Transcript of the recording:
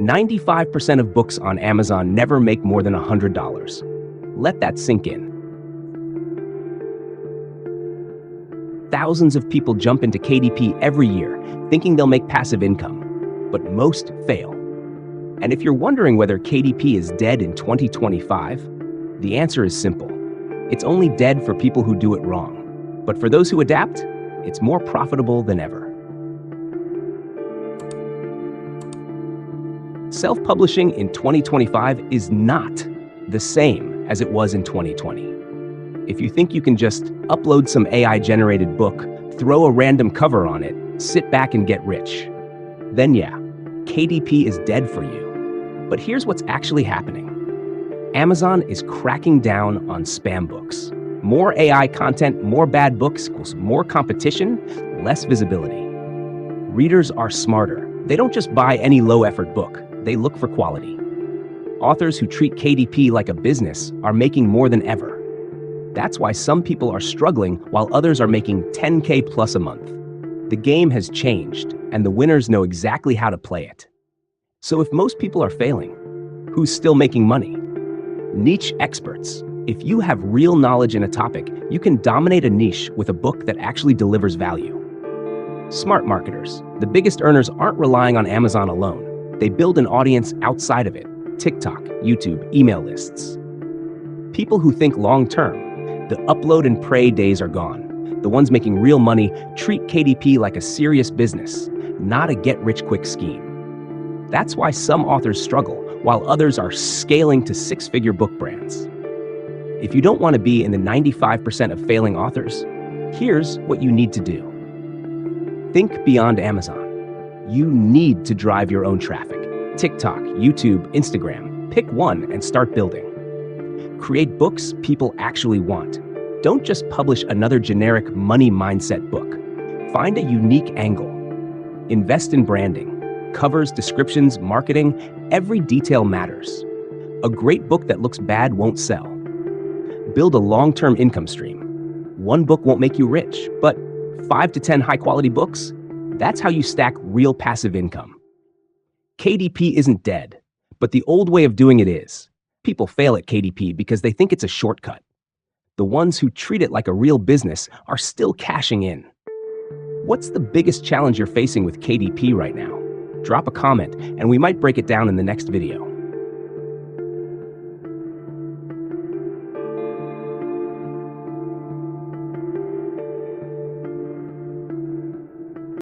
95% of books on Amazon never make more than $100. Let that sink in. Thousands of people jump into KDP every year, thinking they'll make passive income, but most fail. And if you're wondering whether KDP is dead in 2025, the answer is simple. It's only dead for people who do it wrong. But for those who adapt, it's more profitable than ever. Self-publishing in 2025 is not the same as it was in 2020. If you think you can just upload some AI-generated book, throw a random cover on it, sit back and get rich, then yeah, KDP is dead for you. But here's what's actually happening. Amazon is cracking down on spam books. More AI content, more bad books equals more competition, less visibility. Readers are smarter. They don't just buy any low-effort book. They look for quality. Authors who treat KDP like a business are making more than ever. That's why some people are struggling while others are making 10K plus a month. The game has changed, and the winners know exactly how to play it. So if most people are failing, who's still making money? Niche experts. If you have real knowledge in a topic, you can dominate a niche with a book that actually delivers value. Smart marketers. The biggest earners aren't relying on Amazon alone. They build an audience outside of it: TikTok, YouTube, email lists. People who think long-term. The upload and pray days are gone. The ones making real money treat KDP like a serious business, not a get-rich-quick scheme. That's why some authors struggle, while others are scaling to six-figure book brands. If you don't want to be in the 95% of failing authors, here's what you need to do. Think beyond Amazon. You need to drive your own traffic. TikTok, YouTube, Instagram. Pick one and start building. Create books people actually want. Don't just publish another generic money mindset book. Find a unique angle. Invest in branding. Covers, descriptions, marketing, every detail matters. A great book that looks bad won't sell. Build a long-term income stream. One book won't make you rich, but 5 to 10 high-quality books, that's how you stack real passive income. KDP isn't dead, but the old way of doing it is. People fail at KDP because they think it's a shortcut. The ones who treat it like a real business are still cashing in. What's the biggest challenge you're facing with KDP right now? Drop a comment, and we might break it down in the next video.